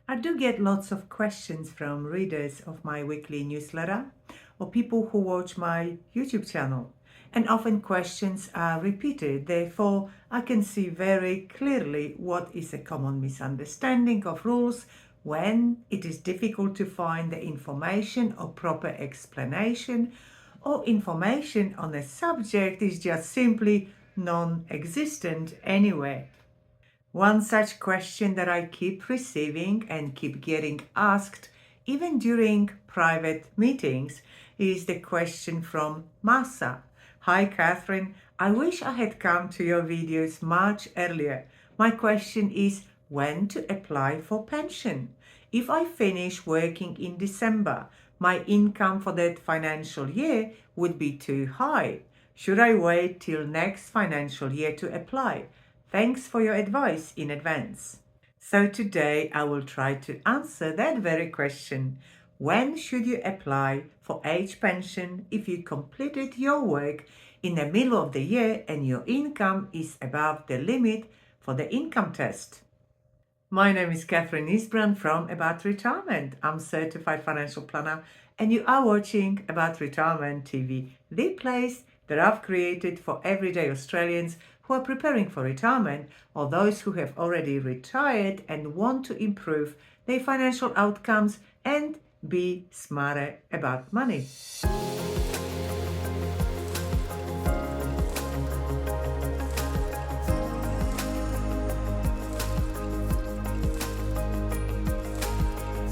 I do get lots of questions from readers of my weekly newsletter or people who watch my YouTube channel. And often questions are repeated. Therefore, I can see very clearly what is a common misunderstanding of rules when it is difficult to find the information or proper explanation, or information on a subject is just simply non-existent anywhere. One such question that I keep receiving and keep getting asked, even during private meetings, is the question from Masa. Hi, Katherine. I wish I had come to your videos much earlier. My question is when to apply for pension. If I finish working in December, my income for that financial year would be too high. Should I wait till next financial year to apply? Thanks for your advice in advance. So today I will try to answer that very question. When should you apply for age pension if you completed your work in the middle of the year and your income is above the limit for the income test? My name is Katherine Isbrandt from About Retirement. I'm certified financial planner and you are watching About Retirement TV, the place that I've created for everyday Australians who are preparing for retirement or those who have already retired and want to improve their financial outcomes and be smarter about money.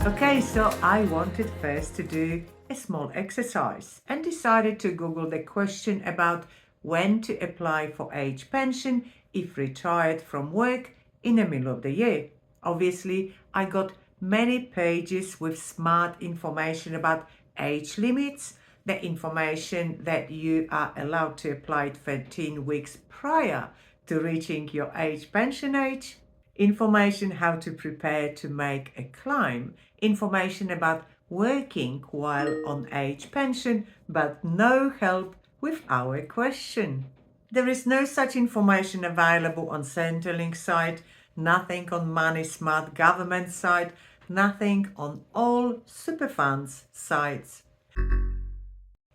Okay, so I wanted first to do a small exercise and decided to Google the question about when to apply for age pension if retired from work in the middle of the year. Obviously, I got many pages with smart information about age limits, the information that you are allowed to apply 13 weeks prior to reaching your age pension age, information how to prepare to make a claim, information about working while on age pension, but no help with our question. There is no such information available on Centrelink site, nothing on Money Smart government site, nothing on all super funds sites.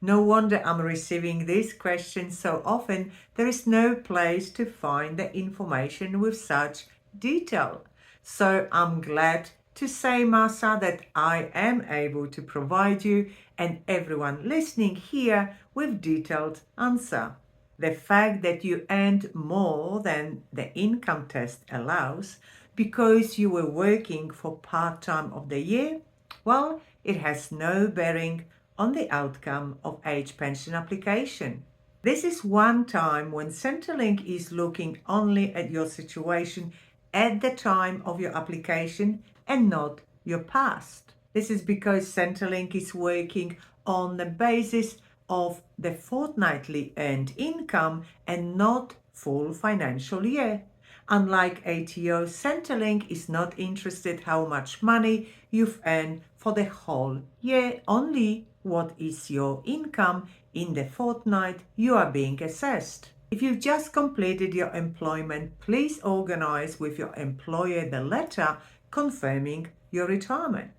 No wonder I'm receiving these questions so often. There is no place to find the information with such detail. So I'm glad to say, Masa, that I am able to provide you and everyone listening here with detailed answer. The fact that you earned more than the income test allows because you were working for part-time of the year, well, it has no bearing on the outcome of age pension application. This is one time when Centrelink is looking only at your situation at the time of your application and not your past. This is because Centrelink is working on the basis of the fortnightly earned income and not full financial year. Unlike ATO, Centrelink is not interested how much money you've earned for the whole year, only what is your income in the fortnight you are being assessed. If you've just completed your employment, please organise with your employer the letter confirming your retirement.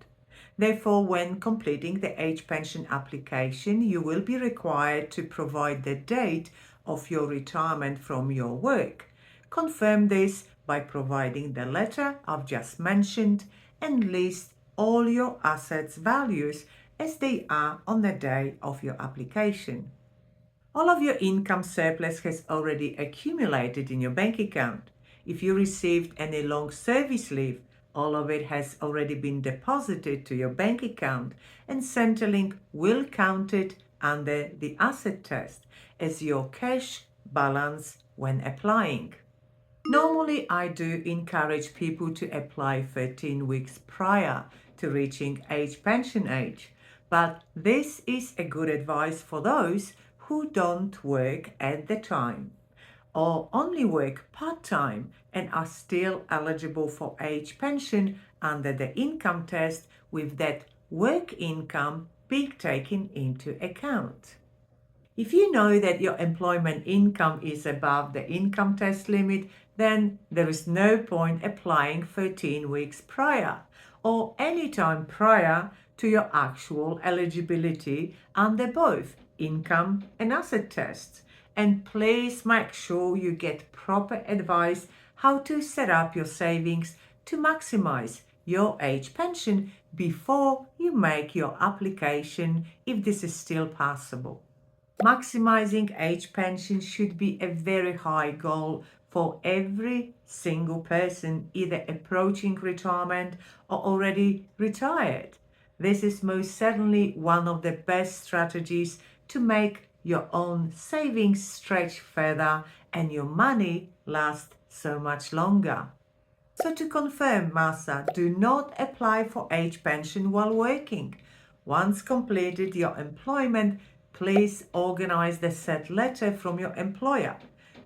Therefore, when completing the age pension application, you will be required to provide the date of your retirement from your work. Confirm this by providing the letter I've just mentioned and list all your assets values as they are on the day of your application. All of your income surplus has already accumulated in your bank account. If you received any long service leave, all of it has already been deposited to your bank account and Centrelink will count it under the asset test as your cash balance when applying. Normally, I do encourage people to apply 13 weeks prior to reaching age pension age, but this is a good advice for those who don't work at the time or only work part-time and are still eligible for age pension under the income test with that work income being taken into account. If you know that your employment income is above the income test limit, then there is no point applying 13 weeks prior. or any time prior to your actual eligibility under both income and asset tests. And please make sure you get proper advice how to set up your savings to maximize your age pension before you make your application, if this is still possible. Maximizing age pension should be a very high goal for every single person either approaching retirement or already retired. This is most certainly one of the best strategies to make your own savings stretch further and your money last so much longer. So to confirm, Masa, do not apply for age pension while working. Once completed your employment, please organize the set letter from your employer.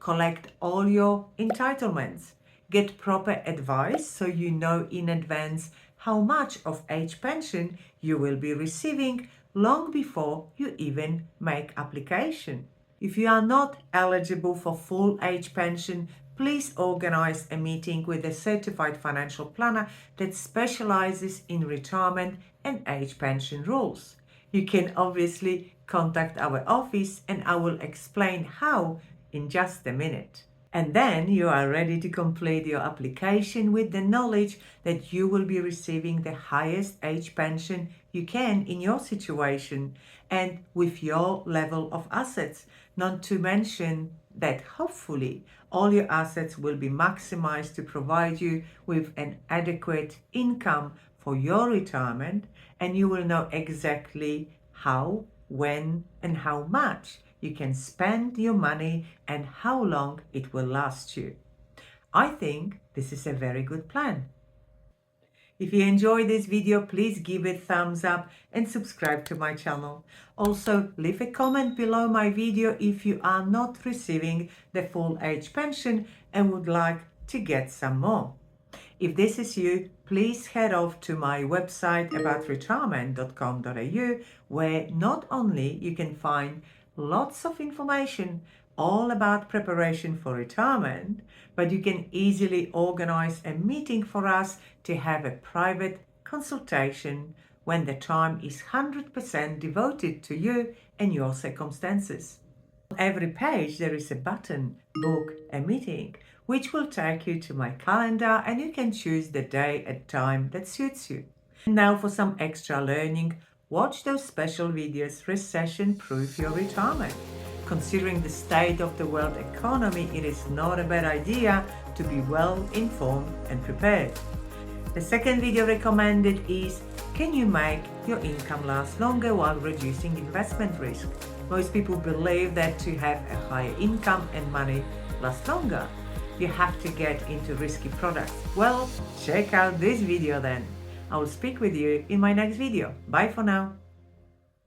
Collect all your entitlements. Get proper advice so you know in advance how much of age pension you will be receiving long before you even make application. If you are not eligible for full age pension, please organize a meeting with a certified financial planner that specializes in retirement and age pension rules. You can obviously contact our office and I will explain how in just a minute. And then you are ready to complete your application with the knowledge that you will be receiving the highest age pension you can in your situation and with your level of assets. Not to mention that hopefully all your assets will be maximized to provide you with an adequate income for your retirement, and you will know exactly how, when, and how much you can spend your money and how long it will last you. I think this is a very good plan. If you enjoyed this video, please give it a thumbs up and subscribe to my channel. Also, leave a comment below my video if you are not receiving the full age pension and would like to get some more. If this is you, please head off to my website aboutretirement.com.au, where not only you can find lots of information all about preparation for retirement, but you can easily organize a meeting for us to have a private consultation when the time is 100% devoted to you and your circumstances. On every page there is a button, Book a Meeting, which will take you to my calendar and you can choose the day and time that suits you. And now for some extra learning, watch those special videos, Recession-Proof Your Retirement. Considering the state of the world economy, it is not a bad idea to be well informed and prepared. The second video recommended is, can you make your income last longer while reducing investment risk? Most people believe that to have a higher income and money last longer, you have to get into risky products. Well, check out this video then. I will speak with you in my next video. Bye for now.